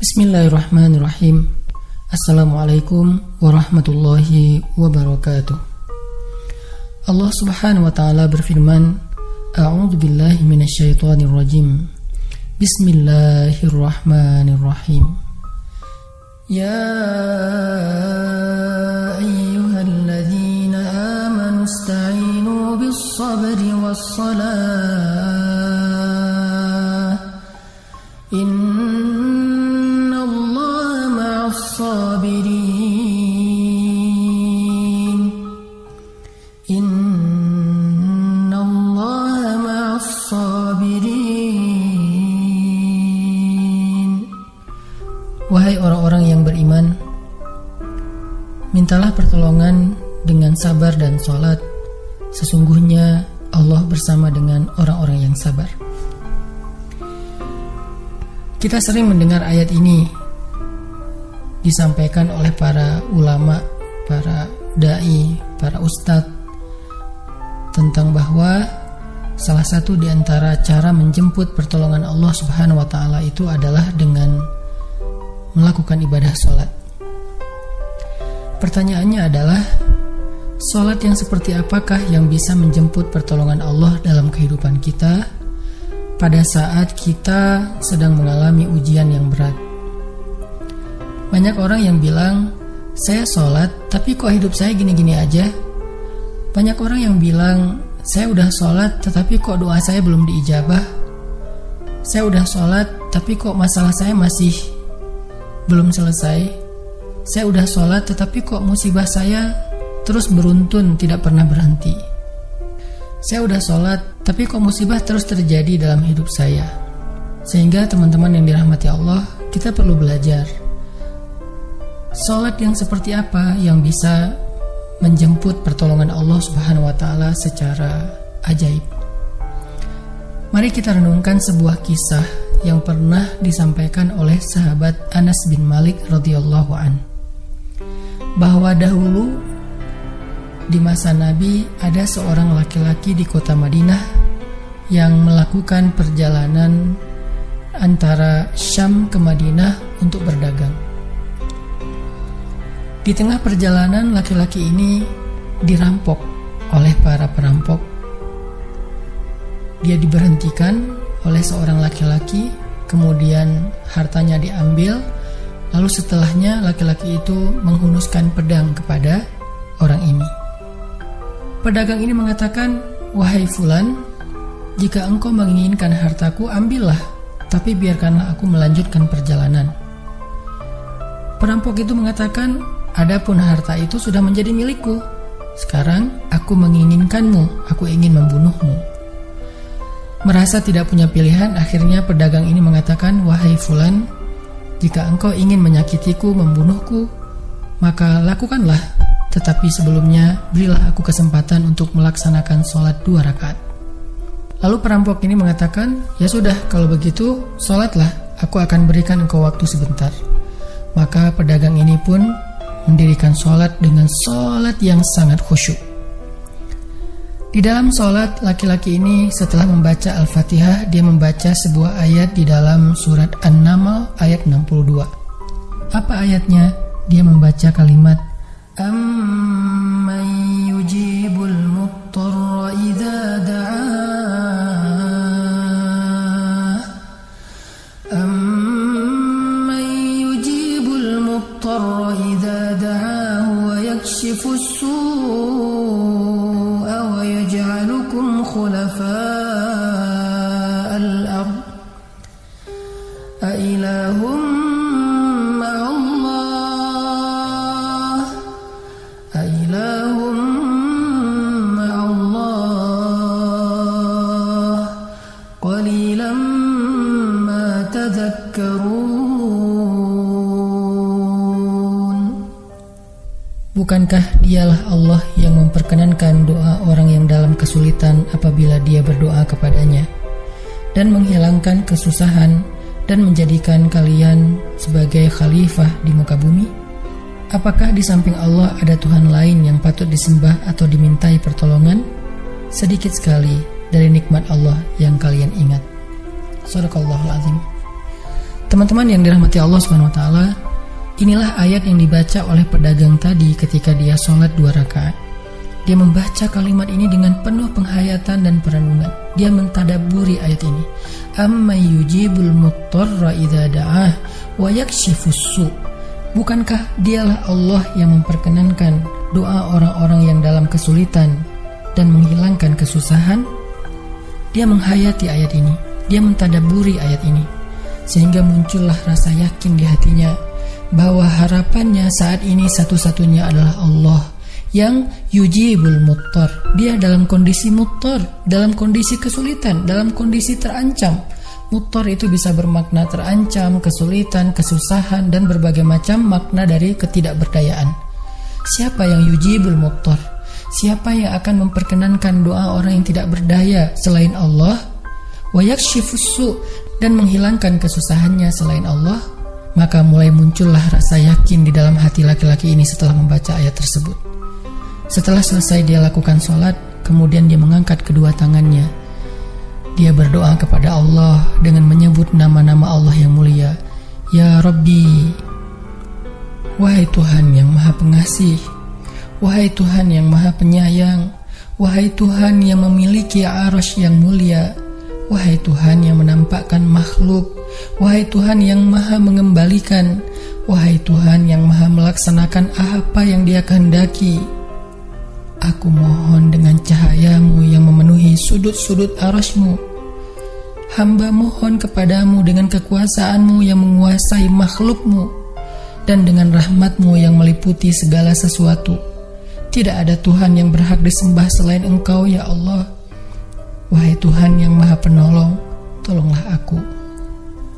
Bismillahirrahmanirrahim. Assalamualaikum warahmatullahi wabarakatuh. Allah Subhanahu wa ta'ala berfirman, A'udzu billahi minasyaitonir rajim. Bismillahirrahmanirrahim. Ya ayyuhalladzina amanu ista'inu bis-sabri was-salah. Innallaha ma'as-sabirin. Innallaha ma'as-sabirin. Wahai orang-orang yang beriman, mintalah pertolongan dengan sabar dan sholat. Sesungguhnya Allah bersama dengan orang-orang yang sabar. Kita sering mendengar ayat ini disampaikan oleh para ulama, para da'i, para ustadz, tentang bahwa salah satu di antara cara menjemput pertolongan Allah Subhanahu wa ta'ala itu adalah dengan melakukan ibadah sholat. Pertanyaannya adalah, sholat yang seperti apakah yang bisa menjemput pertolongan Allah dalam kehidupan kita pada saat kita sedang mengalami ujian yang berat? Banyak orang yang bilang, saya sholat tapi kok hidup saya gini-gini aja. Banyak orang yang bilang, saya udah sholat tetapi kok doa saya belum diijabah. Saya udah sholat tapi kok masalah saya masih belum selesai. Saya udah sholat tetapi kok musibah saya terus beruntun, tidak pernah berhenti. Saya udah sholat tapi kok musibah terus terjadi dalam hidup saya. Sehingga teman-teman yang dirahmati Allah, kita perlu belajar sholat yang seperti apa yang bisa menjemput pertolongan Allah Subhanahu wa ta'ala secara ajaib. Mari kita renungkan sebuah kisah yang pernah disampaikan oleh sahabat Anas bin Malik radhiyallahu an, bahwa dahulu di masa Nabi ada seorang laki-laki di kota Madinah yang melakukan perjalanan antara Syam ke Madinah untuk berdagang. Di tengah perjalanan, laki-laki ini dirampok oleh para perampok. Dia diberhentikan oleh seorang laki-laki, kemudian hartanya diambil, lalu setelahnya laki-laki itu menghunuskan pedang kepada orang ini. Pedagang ini mengatakan, wahai fulan, jika engkau menginginkan hartaku, ambillah, tapi biarkanlah aku melanjutkan perjalanan. Perampok itu mengatakan, adapun harta itu sudah menjadi milikku. Sekarang aku menginginkanmu, aku ingin membunuhmu. Merasa tidak punya pilihan, akhirnya pedagang ini mengatakan, wahai fulan, jika engkau ingin menyakitiku, membunuhku, maka lakukanlah. Tetapi sebelumnya berilah aku kesempatan untuk melaksanakan sholat 2 rakaat. Lalu perampok ini mengatakan, ya sudah, kalau begitu sholatlah, aku akan berikan engkau waktu sebentar. Maka pedagang ini pun mendirikan sholat dengan sholat yang sangat khusyuk. Di dalam sholat, laki-laki ini setelah membaca Al-Fatihah, dia membaca sebuah ayat di dalam surat An-Naml ayat 62. Apa ayatnya? Dia membaca kalimat, Amman yujibul muttarra idza da'ah. Amman yujibul muttarra idza da'ah wa yakshifu as-su'a wa yaj'alukum khulafa'al ard. A ilahum ma'allah. A ilahum ma'allah. Qalilan ma tadhakkarun. Bukankah dialah Allah yang memperkenankan doa orang yang dalam kesulitan apabila dia berdoa kepadanya, dan menghilangkan kesusahan dan menjadikan kalian sebagai khalifah di muka bumi? Apakah di samping Allah ada Tuhan lain yang patut disembah atau dimintai pertolongan? Sedikit sekali dari nikmat Allah yang kalian ingat. Shadaqallahul azim. Teman-teman yang dirahmati Allah SWT, inilah ayat yang dibaca oleh pedagang tadi ketika dia sholat 2 rakaat. Dia membaca kalimat ini dengan penuh penghayatan dan perenungan. Dia mentadabburi ayat ini. Amma yujibul muttarra idza da'ah wa yakshifus su'. Bukankah dialah Allah yang memperkenankan doa orang-orang yang dalam kesulitan dan menghilangkan kesusahan? Dia menghayati ayat ini. Dia mentadabburi ayat ini. Sehingga muncullah rasa yakin di hatinya bahwa harapannya saat ini satu-satunya adalah Allah yang yujibul muttar. Dia dalam kondisi muttar, dalam kondisi kesulitan, dalam kondisi terancam. Muttar itu bisa bermakna terancam, kesulitan, kesusahan, dan berbagai macam makna dari ketidakberdayaan. Siapa yang yujibul muttar? Siapa yang akan memperkenankan doa orang yang tidak berdaya selain Allah? Wa yakshifus su', dan menghilangkan kesusahannya selain Allah. Maka mulai muncullah rasa yakin di dalam hati laki-laki ini setelah membaca ayat tersebut. Setelah selesai dia lakukan sholat, kemudian dia mengangkat kedua tangannya. Dia berdoa kepada Allah dengan menyebut nama-nama Allah yang mulia. Ya Rabbi, wahai Tuhan yang maha pengasih, wahai Tuhan yang maha penyayang, wahai Tuhan yang memiliki arsy yang mulia, wahai Tuhan yang menampakkan makhluk, wahai Tuhan yang maha mengembalikan, wahai Tuhan yang maha melaksanakan apa yang Dia kehendaki. Aku mohon dengan cahayamu yang memenuhi sudut-sudut arsy-Mu. Hamba mohon kepadamu dengan kekuasaanmu yang menguasai makhluk-Mu, dan dengan rahmat-Mu yang meliputi segala sesuatu. Tidak ada Tuhan yang berhak disembah selain Engkau, ya Allah. Wahai Tuhan yang maha penolong, tolonglah aku.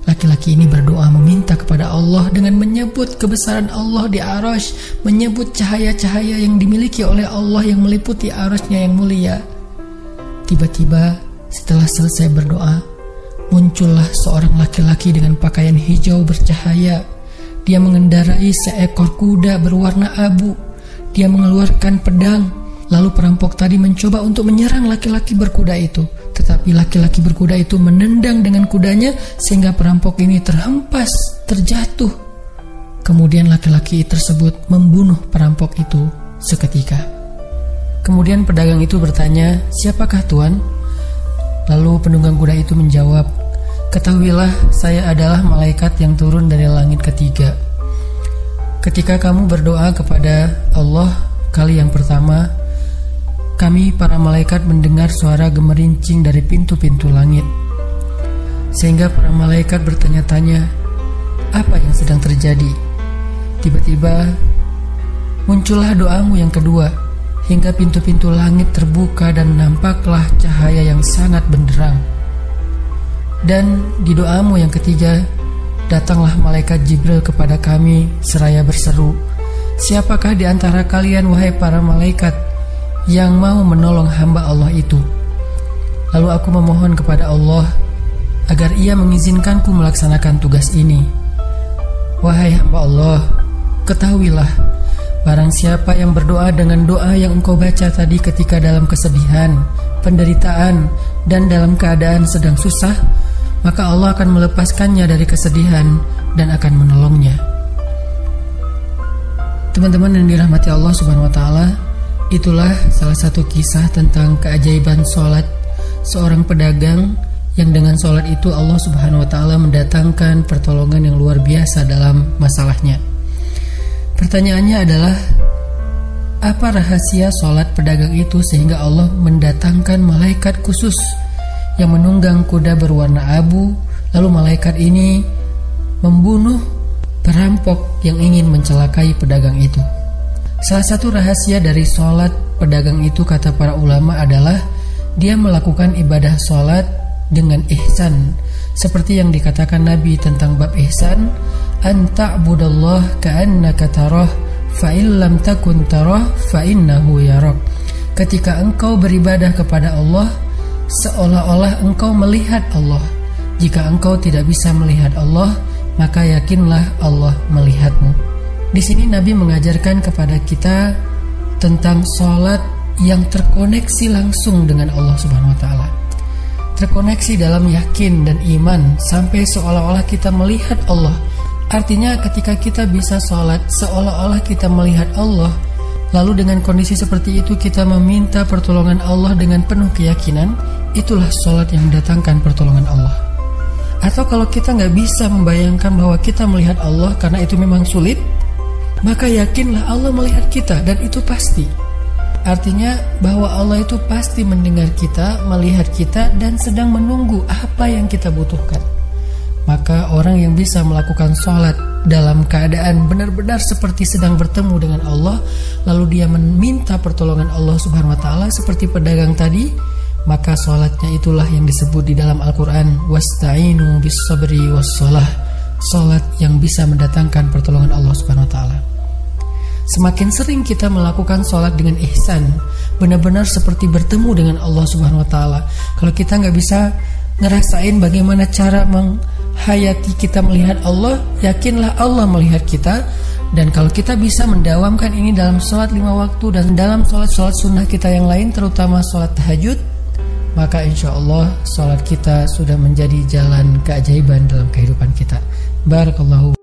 Laki-laki ini berdoa meminta kepada Allah dengan menyebut kebesaran Allah di arsy, menyebut cahaya-cahaya yang dimiliki oleh Allah yang meliputi arsy-Nya yang mulia. Tiba-tiba setelah selesai berdoa, muncullah seorang laki-laki dengan pakaian hijau bercahaya. Dia mengendarai seekor kuda berwarna abu. Dia mengeluarkan pedang. Lalu perampok tadi mencoba untuk menyerang laki-laki berkuda itu. Tetapi laki-laki berkuda itu menendang dengan kudanya sehingga perampok ini terhempas, terjatuh. Kemudian laki-laki tersebut membunuh perampok itu seketika. Kemudian pedagang itu bertanya, "Siapakah Tuan?" Lalu penunggang kuda itu menjawab, "Ketahuilah, saya adalah malaikat yang turun dari langit ketiga. Ketika kamu berdoa kepada Allah kali yang pertama, kami para malaikat mendengar suara gemerincing dari pintu-pintu langit. Sehingga para malaikat bertanya-tanya, apa yang sedang terjadi? Tiba-tiba muncullah doamu yang kedua, hingga pintu-pintu langit terbuka dan nampaklah cahaya yang sangat benderang. Dan di doamu yang ketiga, datanglah malaikat Jibril kepada kami seraya berseru, siapakah di antara kalian wahai para malaikat yang mau menolong hamba Allah itu? Lalu aku memohon kepada Allah agar Ia mengizinkanku melaksanakan tugas ini. Wahai hamba Allah, ketahuilah, barang siapa yang berdoa dengan doa yang engkau baca tadi ketika dalam kesedihan, penderitaan, dan dalam keadaan sedang susah, maka Allah akan melepaskannya dari kesedihan dan akan menolongnya." Teman-teman yang dirahmati Allah Subhanahu wa Ta'ala, itulah salah satu kisah tentang keajaiban sholat seorang pedagang yang dengan sholat itu Allah Subhanahu wa Ta'ala mendatangkan pertolongan yang luar biasa dalam masalahnya. Pertanyaannya adalah, apa rahasia sholat pedagang itu sehingga Allah mendatangkan malaikat khusus yang menunggang kuda berwarna abu, lalu malaikat ini membunuh perampok yang ingin mencelakai pedagang itu? Salah satu rahasia dari sholat pedagang itu, kata para ulama, adalah dia melakukan ibadah sholat dengan ihsan. Seperti yang dikatakan Nabi tentang bab ihsan, an ta'budallah ka'annaka tarah fa illam takun tarah fa innahu yarak. Ketika engkau beribadah kepada Allah, seolah-olah engkau melihat Allah. Jika engkau tidak bisa melihat Allah, maka yakinlah Allah melihatmu. Di sini Nabi mengajarkan kepada kita tentang sholat yang terkoneksi langsung dengan Allah Subhanahu wa Ta'ala. Terkoneksi dalam yakin dan iman sampai seolah-olah kita melihat Allah. Artinya ketika kita bisa sholat seolah-olah kita melihat Allah, lalu dengan kondisi seperti itu kita meminta pertolongan Allah dengan penuh keyakinan, itulah sholat yang mendatangkan pertolongan Allah. Atau kalau kita nggak bisa membayangkan bahwa kita melihat Allah karena itu memang sulit, maka yakinlah Allah melihat kita, dan itu pasti. Artinya bahwa Allah itu pasti mendengar kita, melihat kita, dan sedang menunggu apa yang kita butuhkan. Maka orang yang bisa melakukan sholat dalam keadaan benar-benar seperti sedang bertemu dengan Allah, lalu dia meminta pertolongan Allah Subhanahu wa Ta'ala seperti pedagang tadi, maka sholatnya itulah yang disebut di dalam Al-Quran wasta'inu bis sabri wassholah, sholat yang bisa mendatangkan pertolongan Allah Subhanahu wa Ta'ala. Semakin sering kita melakukan sholat dengan ihsan, benar-benar seperti bertemu dengan Allah Subhanahu wa Ta'ala. Kalau kita nggak bisa ngerasain bagaimana cara menghayati kita melihat Allah, yakinlah Allah melihat kita. Dan kalau kita bisa mendawamkan ini dalam sholat 5 waktu dan dalam sholat-sholat sunnah kita yang lain, terutama sholat tahajud, maka insya Allah sholat kita sudah menjadi jalan keajaiban dalam kehidupan kita. Barakallahu.